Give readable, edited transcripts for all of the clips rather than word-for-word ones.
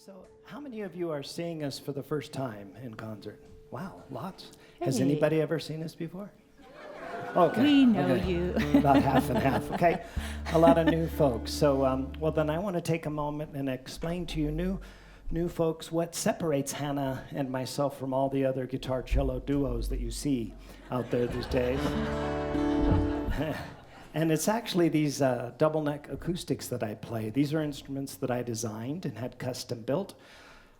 So how many of you are seeing us for the first time in concert? Wow, lots. Has Hey. anybody ever seen us before? Okay. We know okay. you. About half and half, okay? A lot of new folks. So, well, then I want to take a moment and explain to you new folks what separates Hannah and myself from all the other guitar cello duos that you see out there these days. And it's actually these double neck acoustics that I play. These are instruments that I designed and had custom built.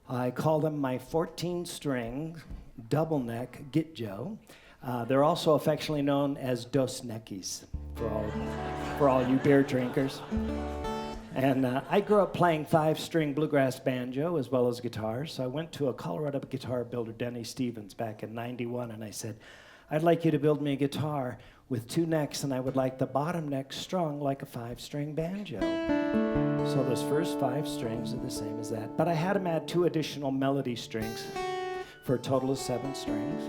I call them my 14-string double neck Gitjo. They're also affectionately known as dos neckis for all you beer drinkers. And I grew up playing 5-string bluegrass banjo as well as guitars. So I went to a Colorado guitar builder, Denny Stevens, back in '91, and I said, I'd like you to build me a guitar with 2 necks, and I would like the bottom neck strung like a 5-string banjo. So those first 5 strings are the same as that. But I had him add 2 additional melody strings for a total of 7 strings.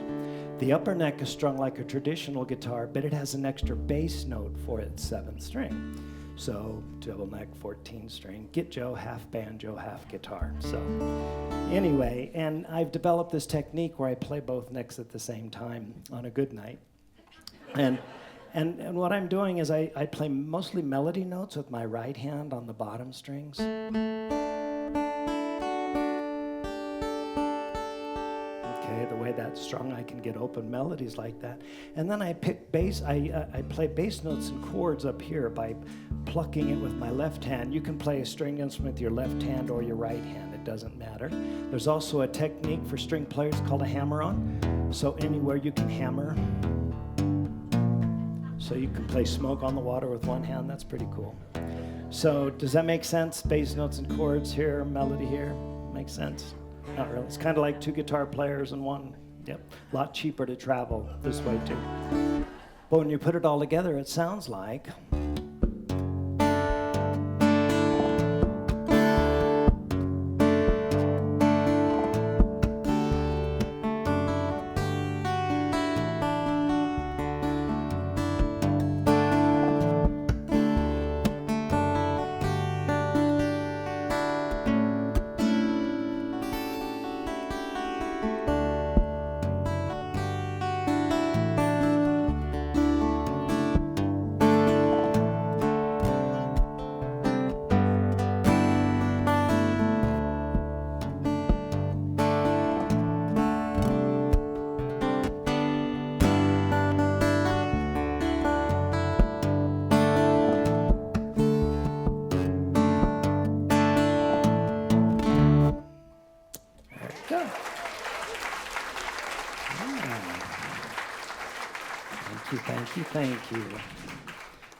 The upper neck is strung like a traditional guitar, but it has an extra bass note for its 7th string. So double neck, 14-string, Gitjo, half banjo, half guitar. So anyway, and I've developed this technique where I play both necks at the same time on a good night. And what I'm doing is I play mostly melody notes with my right hand on the bottom strings. Okay, the way that's strung, I can get open melodies like that. And then I pick bass, I play bass notes and chords up here by plucking it with my left hand. You can play a string instrument with your left hand or your right hand, it doesn't matter. There's also a technique for string players called a hammer-on. So anywhere you can hammer. So you can play Smoke on the Water with one hand, that's pretty cool. So does that make sense? Bass notes and chords here, melody here, makes sense? Not really. It's kind of like 2 guitar players in one. Yep, a lot cheaper to travel this way too. But when you put it all together, it sounds like...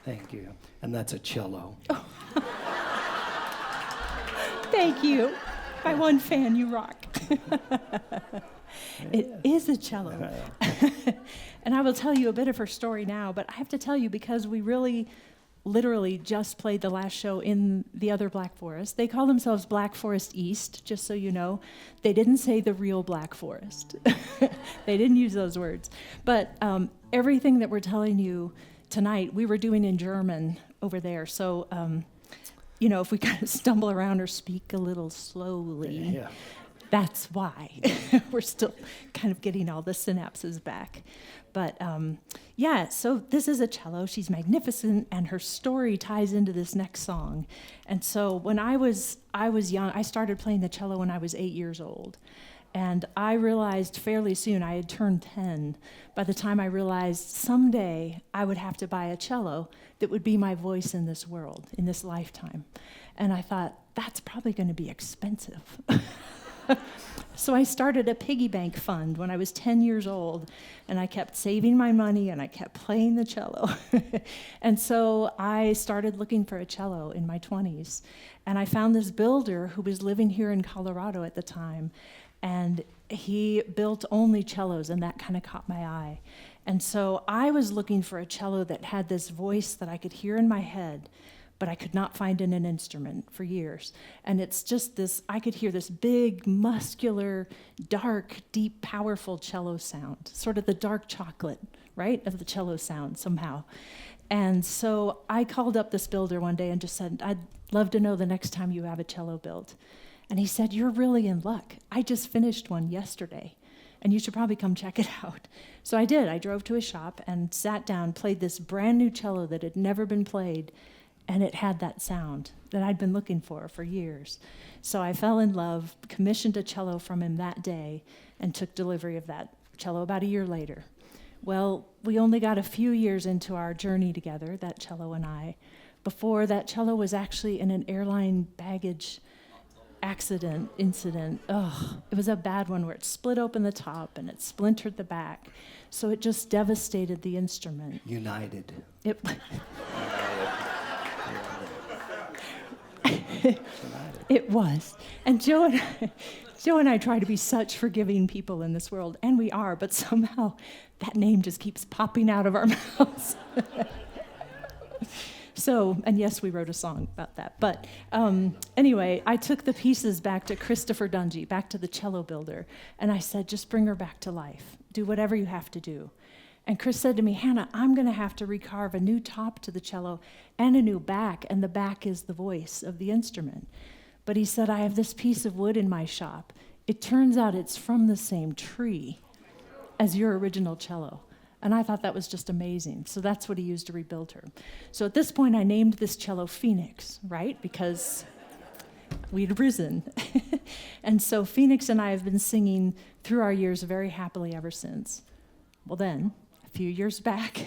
Thank you. And that's a cello. Oh. Thank you. My one fan, you rock. It is a cello. And I will tell you a bit of her story now, but I have to tell you, because we really literally just played the last show in the other Black Forest. They call themselves Black Forest East, just so you know. They didn't say the real Black Forest. They didn't use those words. But everything that we're telling you tonight, we were doing in German over there. So, if we kind of stumble around or speak a little slowly, that's why. We're still kind of getting all the synapses back. But so this is a cello. She's magnificent, and her story ties into this next song. And so when I was young, I started playing the cello when I was 8 years old. And I realized fairly soon, I had turned 10, by the time I realized someday I would have to buy a cello that would be my voice in this world, in this lifetime. And I thought, that's probably going to be expensive. So I started a piggy bank fund when I was 10 years old, and I kept saving my money, and I kept playing the cello. And so I started looking for a cello in my 20s, and I found this builder who was living here in Colorado at the time, and he built only cellos, and that kind of caught my eye. And so I was looking for a cello that had this voice that I could hear in my head, but I could not find in an instrument for years. And it's just this, I could hear this big, muscular, dark, deep, powerful cello sound, sort of the dark chocolate, right, of the cello sound somehow. And so I called up this builder one day and just said, I'd love to know the next time you have a cello built. And he said, "You're really in luck. I just finished one yesterday, and you should probably come check it out." So I did. I drove to his shop and sat down, played this brand new cello that had never been played, and it had that sound that I'd been looking for years. So I fell in love, commissioned a cello from him that day, and took delivery of that cello about a year later. Well, we only got a few years into our journey together, that cello and I, before that cello was actually in an airline baggage incident. Ugh, it was a bad one where it split open the top and it splintered the back. So it just devastated the instrument. United. It, it was. And Joe and I try to be such forgiving people in this world, and we are, but somehow that name just keeps popping out of our mouths. So, and yes, we wrote a song about that. But anyway, I took the pieces back to Christopher Dungy, back to the cello builder, and I said, just bring her back to life. Do whatever you have to do. And Chris said to me, "Hannah, I'm going to have to recarve a new top to the cello and a new back, and the back is the voice of the instrument." But he said, "I have this piece of wood in my shop. It turns out it's from the same tree as your original cello." And I thought that was just amazing. So that's what he used to rebuild her. So at this point, I named this cello Phoenix, right? Because we'd risen. And so Phoenix and I have been singing through our years very happily ever since. Well then, a few years back,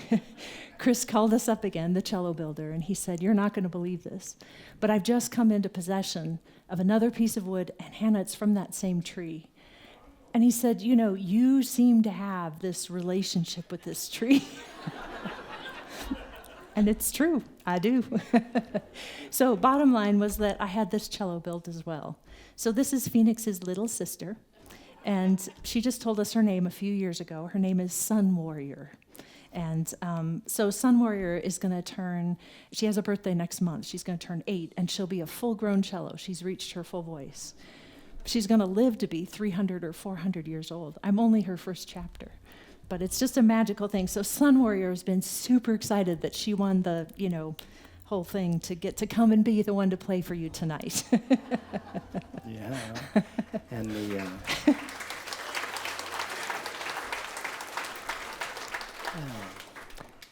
Chris called us up again, the cello builder, and he said, "You're not going to believe this, but I've just come into possession of another piece of wood, and Hannah, it's from that same tree." And he said, "You know, you seem to have this relationship with this tree." And it's true, I do. So bottom line was that I had this cello built as well. So this is Phoenix's little sister, and she just told us her name a few years ago. Her name is Sun Warrior. And so Sun Warrior is going to she has a birthday next month. She's going to turn 8, and she'll be a full-grown cello. She's reached her full voice. She's going to live to be 300 or 400 years old. I'm only her first chapter. But it's just a magical thing. So Sun Warrior has been super excited that she won the, whole thing to get to come and be the one to play for you tonight. Yeah. And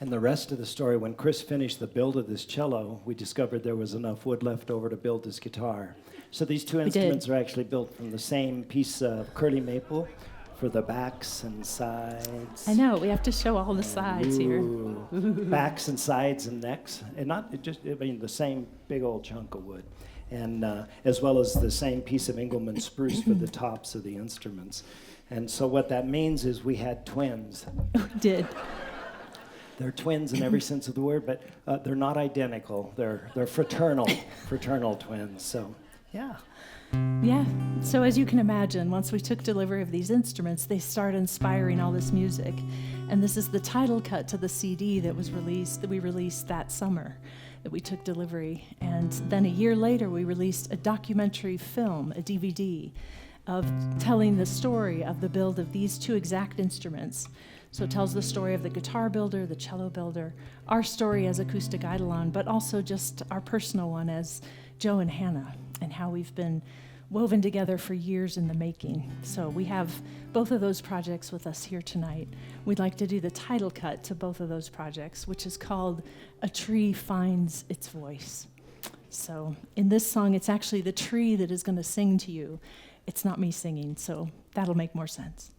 and the rest of the story, when Chris finished the build of this cello, we discovered there was enough wood left over to build this guitar. So these two instruments are actually built from the same piece of curly maple for the backs and sides. I know, we have to show all the sides here. Backs and sides and necks, and the same big old chunk of wood. And as well as the same piece of Engelmann spruce for the tops of the instruments. And so what that means is we had twins. We did. They're twins in every sense of the word, but they're not identical. They're fraternal twins. So, yeah. Yeah. So as you can imagine, once we took delivery of these instruments, they start inspiring all this music. And this is the title cut to the CD that we released that summer, that we took delivery. And then a year later, we released a documentary film, a DVD, of telling the story of the build of these two exact instruments. So it tells the story of the guitar builder, the cello builder, our story as Acoustic Eidolon, but also just our personal one as Joe and Hannah, and how we've been woven together for years in the making. So we have both of those projects with us here tonight. We'd like to do the title cut to both of those projects, which is called A Tree Finds Its Voice. So in this song, it's actually the tree that is going to sing to you. It's not me singing, so that'll make more sense.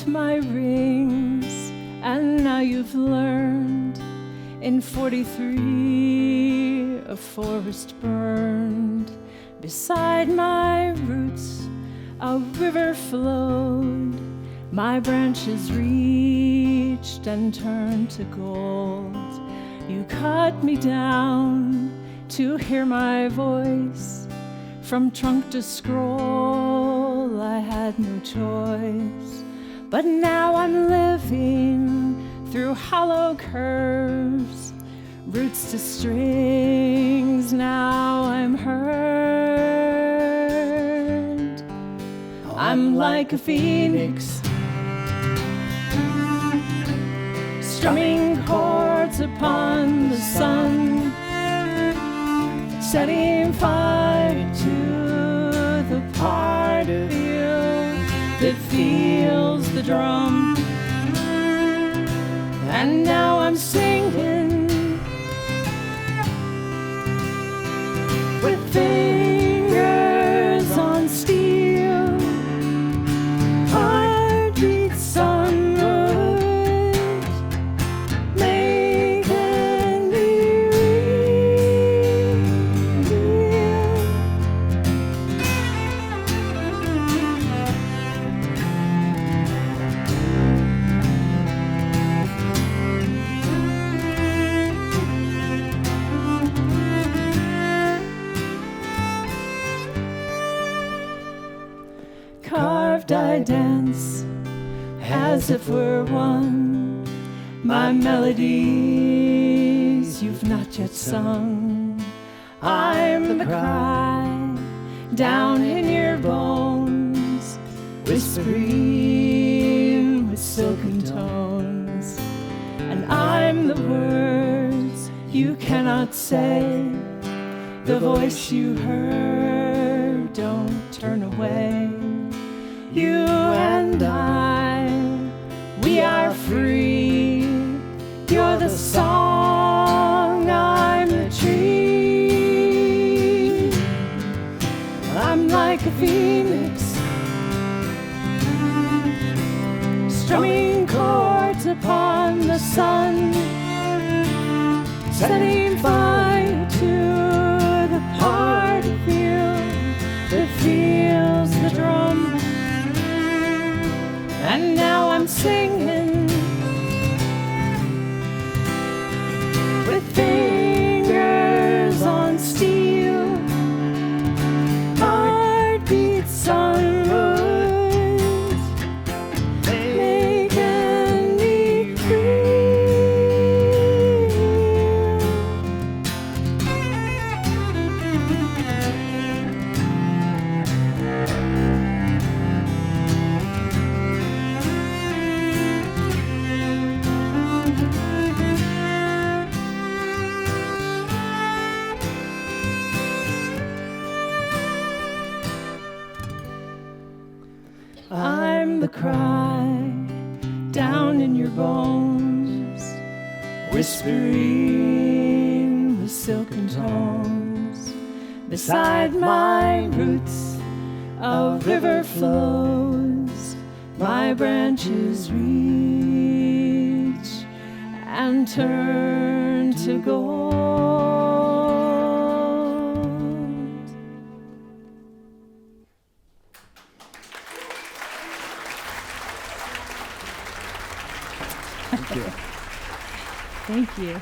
My rings, and now you've learned. In 43, a forest burned beside my roots. a river flowed, my branches reached and turned to gold. You cut me down to hear my voice. From trunk to scroll, I had no choice. But now I'm living through hollow curves, roots to strings, now I'm heard. I'm like a phoenix, strumming chords upon the sun, setting fire to the part of you that feels the drum. And now I'm singing with fingers on steel, heartbeats on wood, making me carved I dance as if we're one. My melodies you've not yet sung. I'm the cry down in your bones, whispering with silken tones. And I'm the words you cannot say, the voice you heard, don't turn away. You and I, we are free. You're the song, I'm the tree. I'm like a phoenix, strumming chords upon the sun, setting fire to the part of you that feels the drum. And now I'm singing with fingers on steel, heartbeats on wood, making me I'm the cry down in your bones, whispering with silken tones. Beside my roots a river flows, my branches reach and turn to gold. Thank you. Thank you.